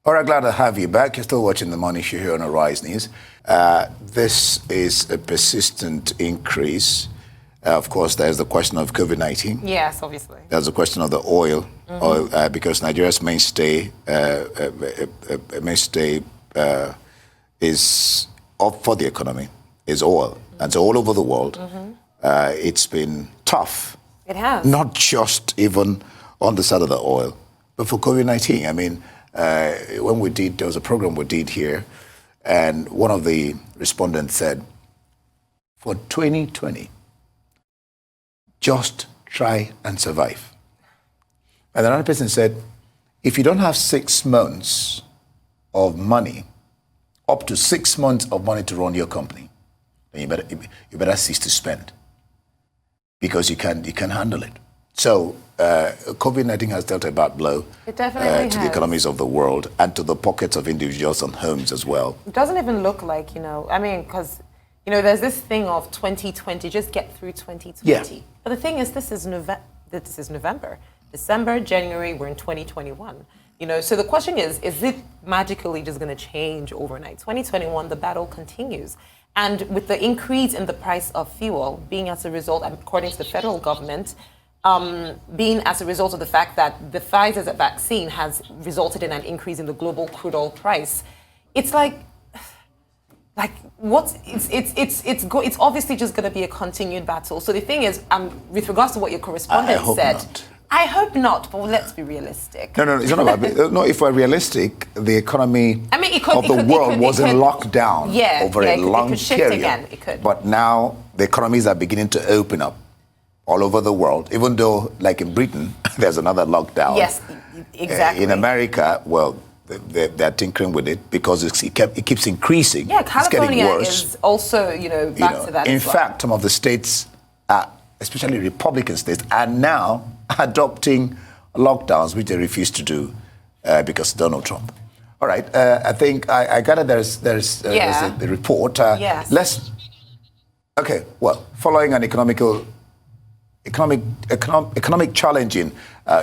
All right, glad to have you back. You're still watching The Money Show here on Arise News. This is a persistent increase. Of course, there's the question of COVID-19. Yes, obviously. There's the question of the oil, because Nigeria's mainstay is up for the economy is oil. And so all over the world, it's been tough. It has. Not just even on the side of the oil, but for COVID-19. I mean, when there was a program we did here, and one of the respondents said, for 2020, just try and survive. And another person said, if you don't have 6 months of money, up to 6 months of money to run your company, then you better cease to spend, because you can handle it. So COVID-19 has dealt a bad blow it definitely to the economies of the world and to the pockets of individuals and homes as well. It doesn't even look like, I mean, because, there's this thing of 2020, just get through 2020. Yeah. But the thing is, this is November. December, January, we're in 2021. So the question is it magically just going to change overnight? 2021, the battle continues. And with the increase in the price of fuel being as a result, according to the federal government, being as a result of the fact that the Pfizer vaccine has resulted in an increase in the global crude oil price, it's it's obviously just going to be a continued battle. So the thing is, with regards to what your correspondent said, not. I hope not, but let's be realistic. No, it's not about no. If we're realistic, the economy of the world was in lockdown over a long period. Again. It could. But now the economies are beginning to open up all over the world, even though, like in Britain, there's another lockdown. Yes, exactly. In America, well, they're tinkering with it because it keeps increasing. Yeah, California it's getting worse. is also, back to that. In fact, some of the states, especially Republican states, are now adopting lockdowns, which they refuse to do because of Donald Trump. All right, I think I got it. There's the report. Yes. Following an economic challenging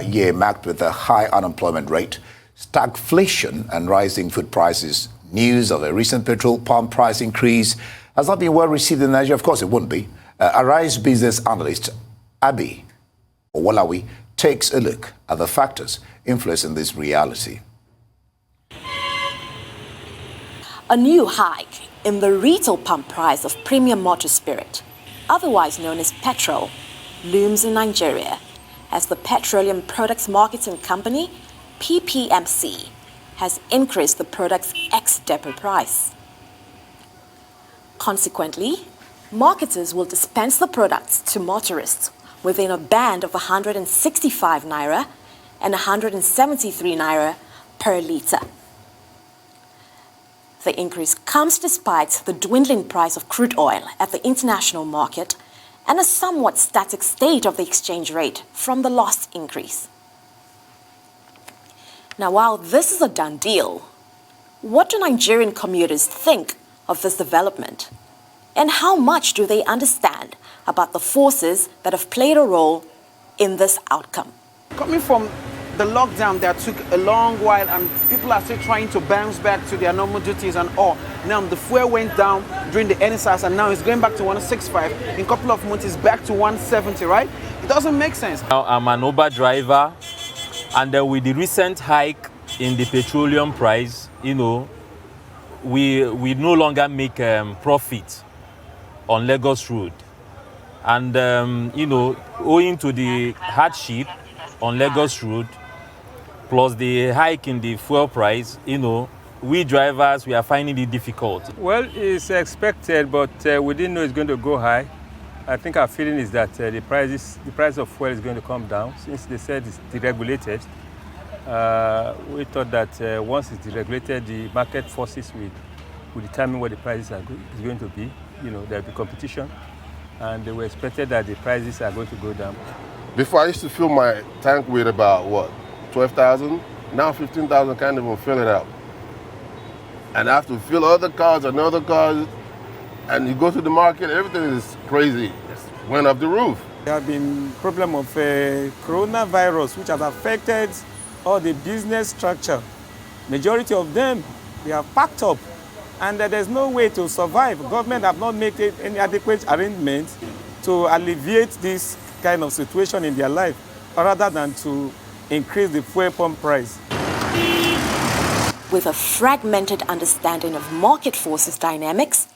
year marked with a high unemployment rate, stagflation and rising food prices, news of a recent petrol pump price increase has not been well received in Nigeria. Of course, it wouldn't be. Arise business analyst Abi Owolawi takes a look at the factors influencing this reality. A new hike in the retail pump price of premium motor spirit, otherwise known as Petrol, looms in Nigeria as the Petroleum Products Marketing Company, PPMC, has increased the product's ex-depot price. Consequently, marketers will dispense the products to motorists within a band of 165 naira and 173 naira per litre. The increase comes despite the dwindling price of crude oil at the international market and a somewhat static state of the exchange rate from the last increase. Now, while this is a done deal, what do Nigerian commuters think of this development? And how much do they understand about the forces that have played a role in this outcome? Coming from the lockdown that took a long while and people are still trying to bounce back to their normal duties and all. Now the fuel went down during the NSAS and now it's going back to 165. In a couple of months it's back to 170, right? It doesn't make sense. Now I'm an Uber driver, and with the recent hike in the petroleum price, we no longer make profit on Lagos Road. And, owing to the hardship on Lagos Road, plus the hike in the fuel price, we drivers, we are finding it difficult. Well, it's expected, but we didn't know it's going to go high. I think our feeling is that the price of fuel is going to come down since they said it's deregulated. We thought that once it's deregulated, the market forces will determine what the prices is going to be. There'll be competition, and we expected that the prices are going to go down. Before I used to fill my tank with about 12,000. Now 15,000 can't even fill it up. And I have to fill other cars and other cars, and you go to the market, everything is crazy. It's went up the roof. There have been problem of coronavirus, which has affected all the business structure. Majority of them, they are packed up, and there's no way to survive. Government have not made any adequate arrangements to alleviate this kind of situation in their life, rather than to increase the fuel pump price. With a fragmented understanding of market forces dynamics,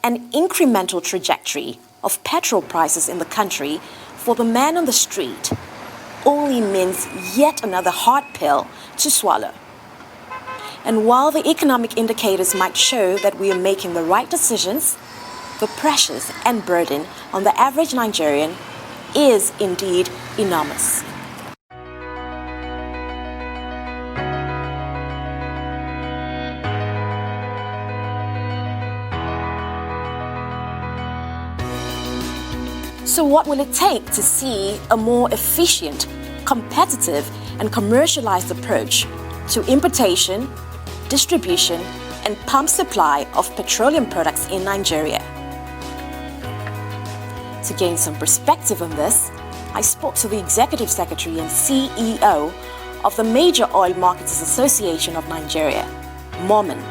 an incremental trajectory of petrol prices in the country for the man on the street only means yet another hard pill to swallow. And while the economic indicators might show that we are making the right decisions, the pressures and burden on the average Nigerian is indeed enormous. So what will it take to see a more efficient, competitive, and commercialized approach to importation, distribution, and pump supply of petroleum products in Nigeria? To gain some perspective on this, I spoke to the Executive Secretary and CEO of the Major Oil Marketers Association of Nigeria, MOMAN,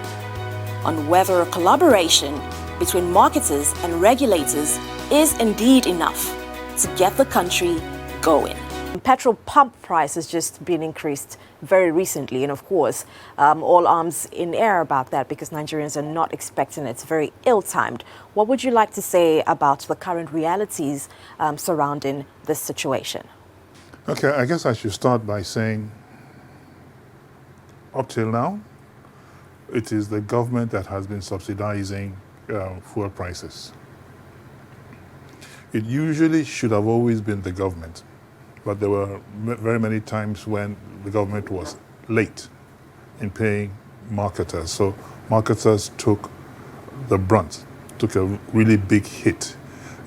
on whether a collaboration between marketers and regulators is indeed enough to get the country going. Petrol pump price has just been increased very recently, and of course, all arms in air about that because Nigerians are not expecting it. It's very ill-timed. What would you like to say about the current realities surrounding this situation? Okay, I guess I should start by saying, up till now, it is the government that has been subsidizing fuel prices. It usually should have always been the government, but there were very many times when the government was late in paying marketers. So marketers took the brunt, took a really big hit.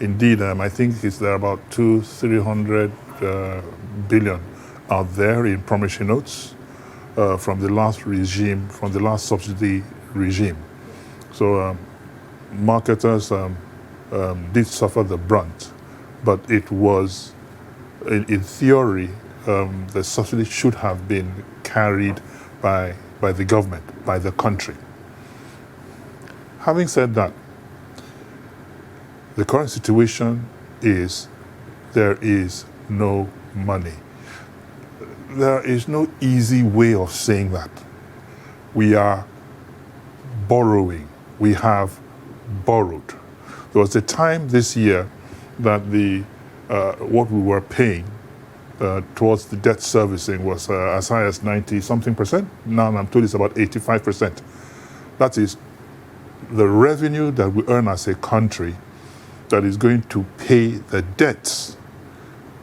Indeed, I think there about 300 billion out there in promissory notes from the last regime, from the last subsidy regime. So marketers did suffer the brunt, but it was, in theory, the subsidy should have been carried by the government, by the country. Having said that, the current situation is there is no money. There is no easy way of saying that. We are borrowing. We have borrowed. There was a time this year that what we were paying towards the debt servicing was as high as 90-something%. Now I'm told it's about 85%. That is the revenue that we earn as a country that is going to pay the debts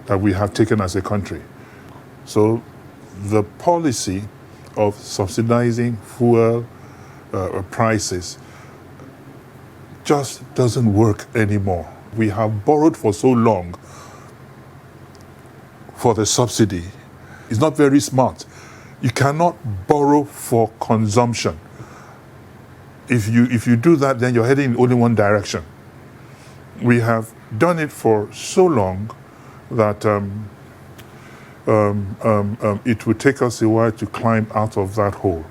that we have taken as a country. So the policy of subsidizing fuel prices just doesn't work anymore. We have borrowed for so long for the subsidy. It's not very smart. You cannot borrow for consumption. If you do that, then you're heading in only one direction. We have done it for so long that it would take us a while to climb out of that hole.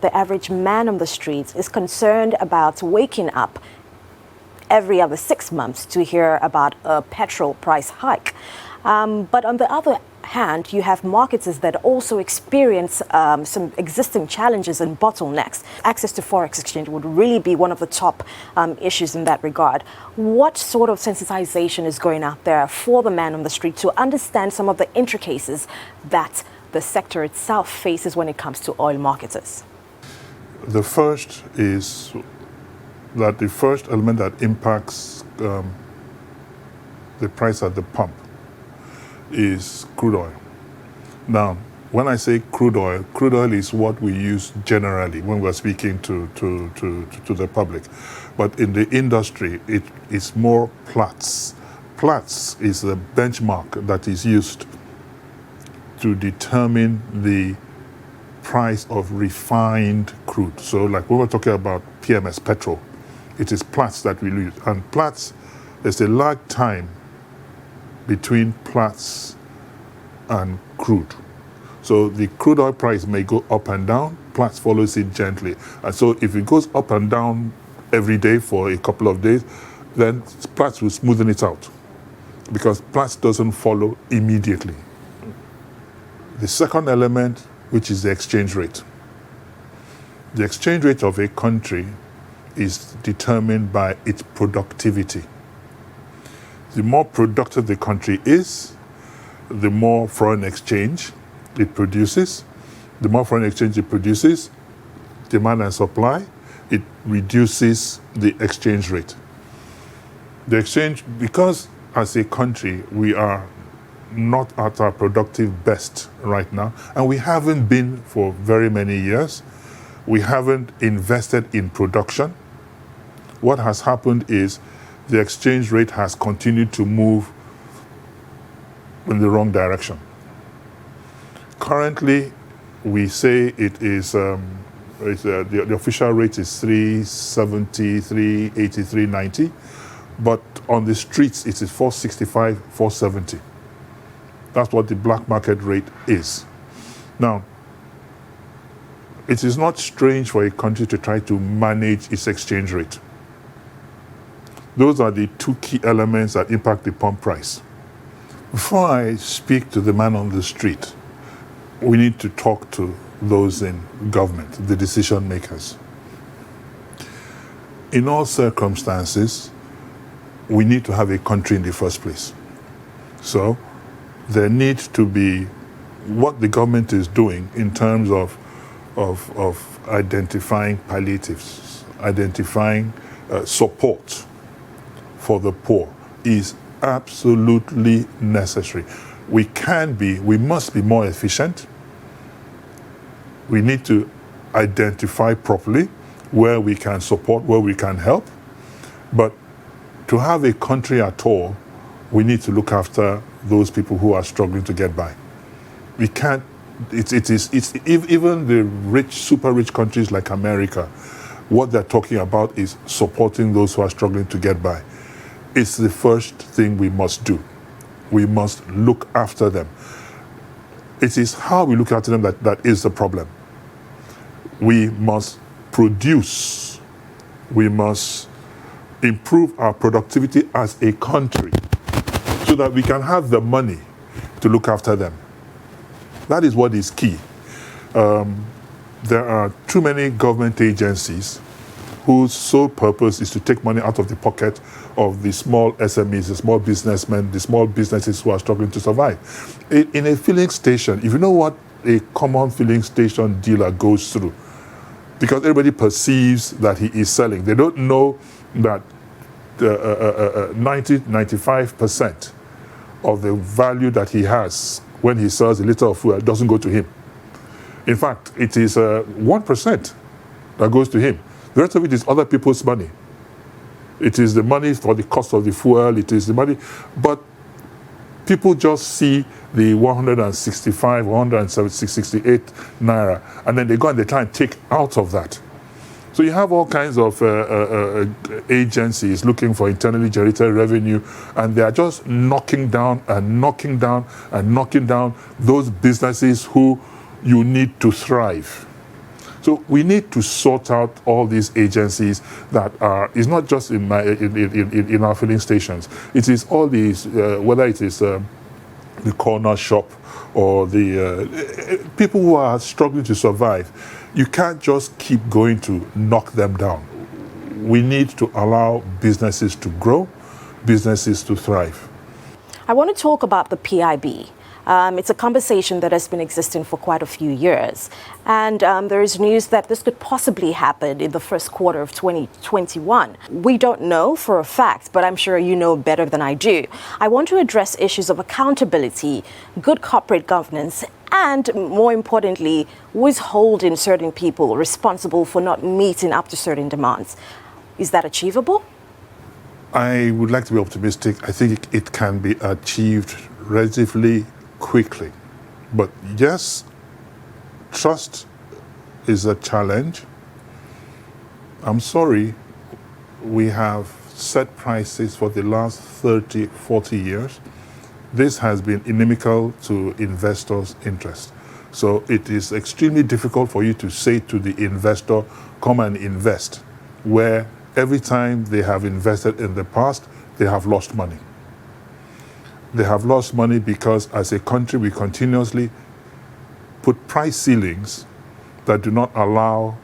The average man on the streets is concerned about waking up every other 6 months to hear about a petrol price hike. But on the other hand, you have marketers that also experience some existing challenges and bottlenecks. Access to forex exchange would really be one of the top issues in that regard. What sort of sensitization is going out there for the man on the street to understand some of the intricacies that the sector itself faces when it comes to oil marketers? The first is that the first element that impacts the price at the pump is crude oil. Now, when I say crude oil is what we use generally when we're speaking to the public. But in the industry, it is more Platts. Platts is the benchmark that is used to determine the price of refined crude. So like when we're talking about PMS, Petrol, it is Platts that we use. And Platts, there's a lag time between Platts and crude. So the crude oil price may go up and down, Platts follows it gently. And so if it goes up and down every day for a couple of days, then Platts will smoothen it out because Platts doesn't follow immediately. The second element, which is the exchange rate. The exchange rate of a country is determined by its productivity. The more productive the country is, the more foreign exchange it produces. The more foreign exchange it produces, demand and supply, it reduces the exchange rate. The exchange, because as a country we are not at our productive best right now, and we haven't been for very many years. We haven't invested in production. What has happened is the exchange rate has continued to move in the wrong direction. Currently, we say it is, the official rate is 370, 380, 390, but on the streets it is 465, 470. That's what the black market rate is. Now, it is not strange for a country to try to manage its exchange rate. Those are the two key elements that impact the pump price. Before I speak to the man on the street, we need to talk to those in government, the decision makers. In all circumstances, we need to have a country in the first place. So there needs to be what the government is doing in terms of identifying palliatives, identifying support for the poor is absolutely necessary. We must be more efficient. We need to identify properly where we can support, where we can help. But to have a country at all, we need to look after those people who are struggling to get by. We can't, even the rich, super rich countries like America, what they're talking about is supporting those who are struggling to get by. It's the first thing we must do. We must look after them. It is how we look after them that is the problem. We must produce. We must improve our productivity as a country so that we can have the money to look after them. That is what is key. There are too many government agencies whose sole purpose is to take money out of the pocket of the small SMEs, the small businessmen, the small businesses who are struggling to survive. In a filling station, if you know what a common filling station dealer goes through, because everybody perceives that he is selling, they don't know that 95% of the value that he has when he sells a liter of fuel doesn't go to him. In fact, it is 1% that goes to him. The rest of it is other people's money. It is the money for the cost of the fuel, it is the money, but people just see the 165, 168 naira, and then they go and they try and take out of that. So you have all kinds of agencies looking for internally generated revenue, and they are just knocking down and knocking down and knocking down those businesses who you need to thrive. So we need to sort out all these agencies that are, it's not just in our filling stations, it is all these, whether it is the corner shop or the people who are struggling to survive. You can't just keep going to knock them down. We need to allow businesses to grow, businesses to thrive. I want to talk about the PIB. It's a conversation that has been existing for quite a few years. And there is news that this could possibly happen in the first quarter of 2021. We don't know for a fact, but I'm sure you know better than I do. I want to address issues of accountability, good corporate governance, and more importantly, withholding certain people responsible for not meeting up to certain demands. Is that achievable? I would like to be optimistic. I think it can be achieved relatively quickly. But yes, trust is a challenge. I'm sorry, we have set prices for the last 30, 40 years. This has been inimical to investors' interest. So it is extremely difficult for you to say to the investor, come and invest, where every time they have invested in the past, they have lost money. They have lost money because as a country, we continuously put price ceilings that do not allow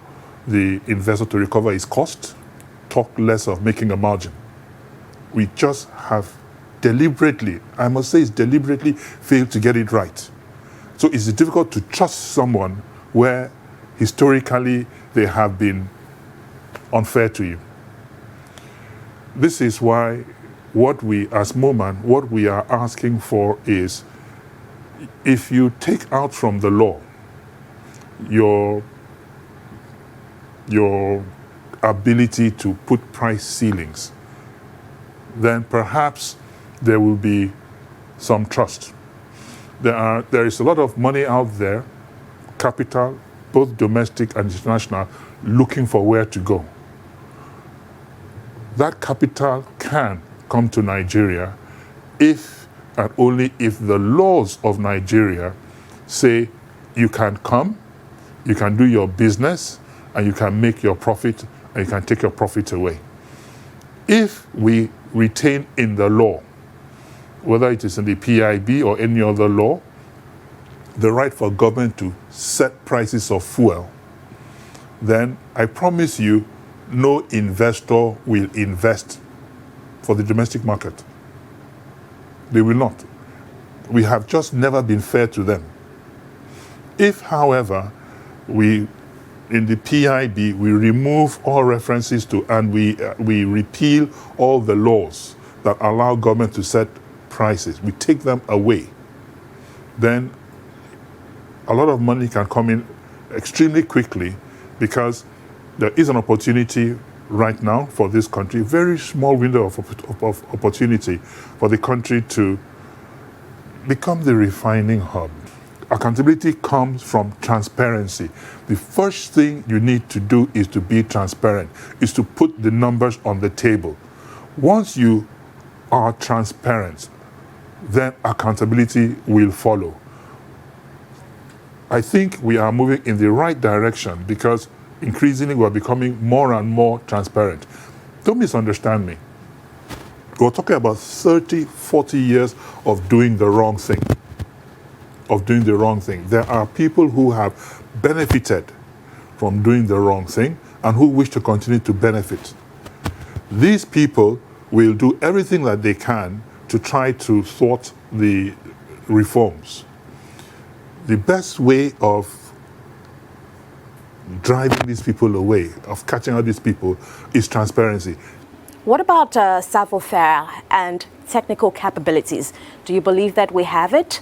the investor to recover his cost, talk less of making a margin. We just have deliberately, I must say it's deliberately failed to get it right. So it's difficult to trust someone where historically they have been unfair to you. This is why what we, as MOMAN, what we are asking for is, if you take out from the law your ability to put price ceilings, then perhaps there will be some trust. There is a lot of money out there, capital, both domestic and international, looking for where to go. That capital can come to Nigeria if and only if the laws of Nigeria say you can come, you can do your business, and you can make your profit, and you can take your profit away. If we retain in the law, whether it is in the PIB or any other law, the right for government to set prices of fuel, then I promise you, no investor will invest for the domestic market. They will not. We have just never been fair to them. If, however, in the PIB, we remove all references to, and we repeal all the laws that allow government to set prices, we take them away, then a lot of money can come in extremely quickly, because there is an opportunity right now for this country, very small window of opportunity for the country to become the refining hub. Accountability comes from transparency. The first thing you need to do is to be transparent, is to put the numbers on the table. Once you are transparent, then accountability will follow. I think we are moving in the right direction because increasingly we're becoming more and more transparent. Don't misunderstand me. We're talking about 30, 40 years of doing the wrong thing. There are people who have benefited from doing the wrong thing and who wish to continue to benefit. These people will do everything that they can to try to thwart the reforms. The best way of driving these people away, of catching out these people, is transparency. What about savoir-faire and technical capabilities? Do you believe that we have it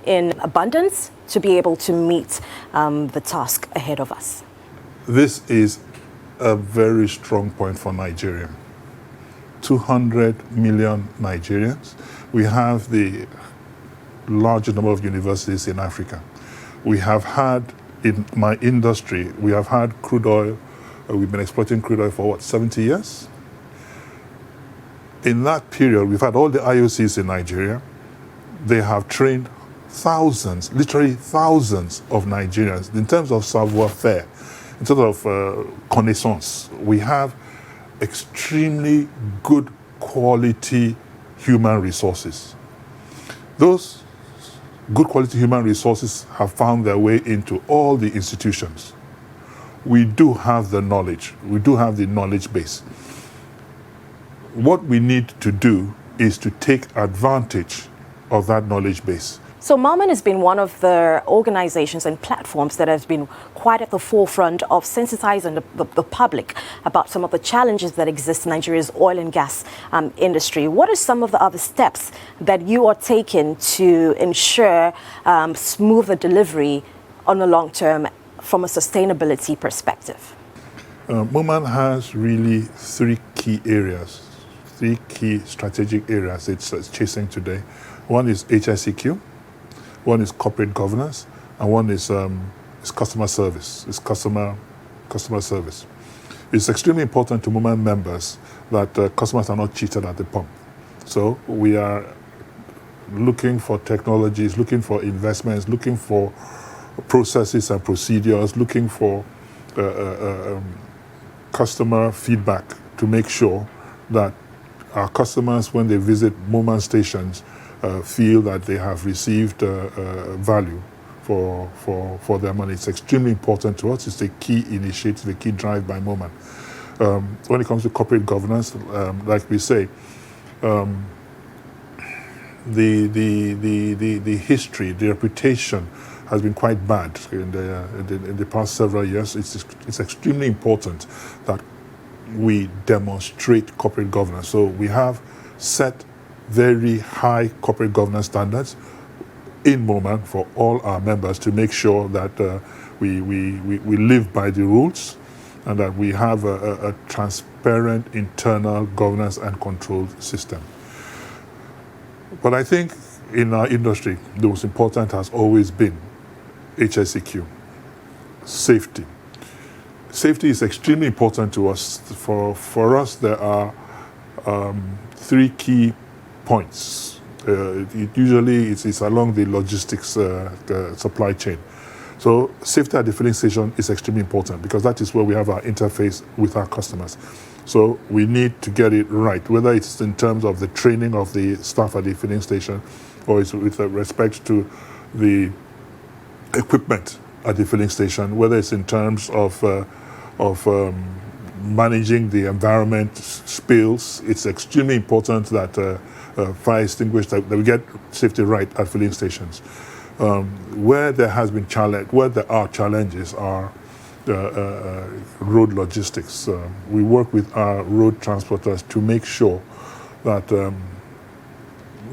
in abundance to be able to meet the task ahead of us? This is a very strong point for Nigeria. 200 million Nigerians. We have the largest number of universities in Africa. We have had, in my industry, we have had crude oil. We've been exploiting crude oil for 70 years? In that period, we've had all the IOCs in Nigeria. They have trained thousands, literally thousands of Nigerians. In terms of savoir-faire, in terms of connaissance, we have extremely good quality human resources. Those good quality human resources have found their way into all the institutions. We do have the knowledge. We do have the knowledge base. What we need to do is to take advantage of that knowledge base. So MOMAN has been one of the organizations and platforms that has been quite at the forefront of sensitizing the public about some of the challenges that exist in Nigeria's oil and gas industry. What are some of the other steps that you are taking to ensure smoother delivery on the long term from a sustainability perspective? MOMAN has really three key strategic areas it's chasing today. One is HSEQ. One is corporate governance, and one is customer service. It's customer service. It's extremely important to MOMAN members that customers are not cheated at the pump. So we are looking for technologies, looking for investments, looking for processes and procedures, looking for customer feedback to make sure that our customers, when they visit MOMAN stations, feel that they have received value for their money. It's extremely important to us. It's a key initiative, a key drive by MOMAN. When it comes to corporate governance, like we say, the history, the reputation has been quite bad in the past several years. It's extremely important that we demonstrate corporate governance. So we have set very high corporate governance standards in MOMAN for all our members to make sure that we live by the rules and that we have a transparent internal governance and control system. But I think in our industry, the most important has always been HSEQ, safety. Safety is extremely important to us. For us, there are 3 key points. Usually, it's along the logistics supply chain. So safety at the filling station is extremely important because that is where we have our interface with our customers. So we need to get it right, whether it's in terms of the training of the staff at the filling station or it's with respect to the equipment at the filling station, whether it's in terms of managing the environment, spills. It's extremely important that fire extinguishers, that we get safety right at filling stations. Where there has been challenge, where there are challenges are road logistics. We work with our road transporters to make sure that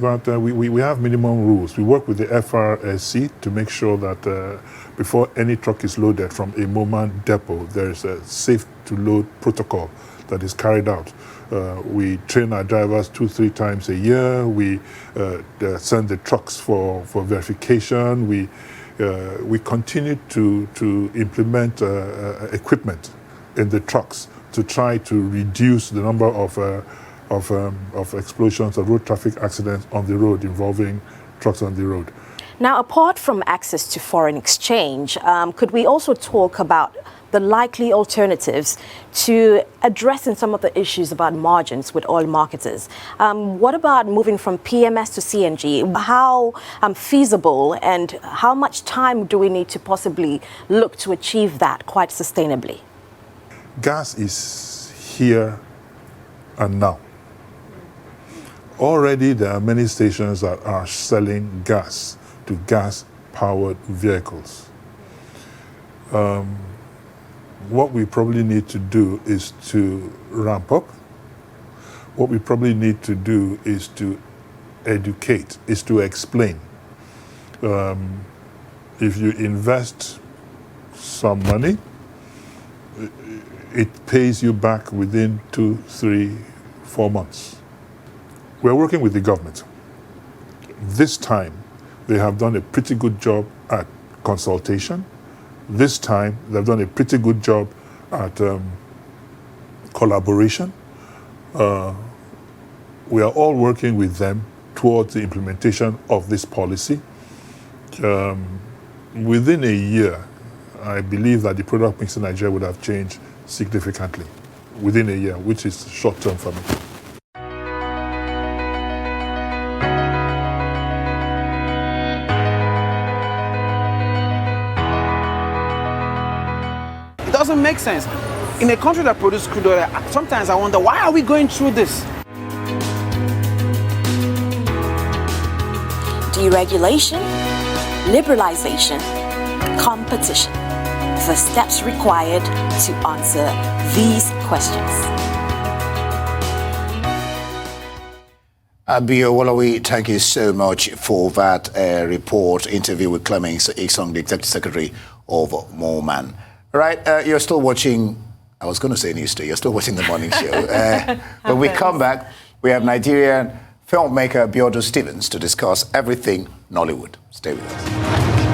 we have minimum rules. We work with the FRSC to make sure that before any truck is loaded from a MOMAN depot, there is a safe to load protocol that is carried out. We train our drivers 2-3 times a year. We send the trucks for verification. We continue to implement equipment in the trucks to try to reduce the number of explosions, of road traffic accidents on the road involving trucks on the road. Now, apart from access to foreign exchange, could we also talk about the likely alternatives to addressing some of the issues about margins with oil marketers? What about moving from PMS to CNG? How feasible and how much time do we need to possibly look to achieve that quite sustainably? Gas is here and now. Already there are many stations that are selling gas to gas-powered vehicles. What we probably need to do is to ramp up. What we probably need to do is to educate, is to explain. If you invest some money, it pays you back within 2, 3, 4 months. We're working with the government. This time, they have done a pretty good job at consultation. This time, they've done a pretty good job at collaboration. We are all working with them towards the implementation of this policy. Within a year, I believe that the product mix in Nigeria would have changed significantly within a year, which is short term for me. It doesn't make sense. In a country that produces crude oil, sometimes I wonder, why are we going through this? Deregulation, liberalization, competition. The steps required to answer these questions. Abio Wolawi, thank you so much for that report, interview with Clemens Iksong, the Executive Secretary of MOMAN. All right, you're still watching, I was going to say News Day, you're still watching the morning show. When we come back, we have Nigerian filmmaker Biodo Stevens to discuss everything Nollywood. Stay with us.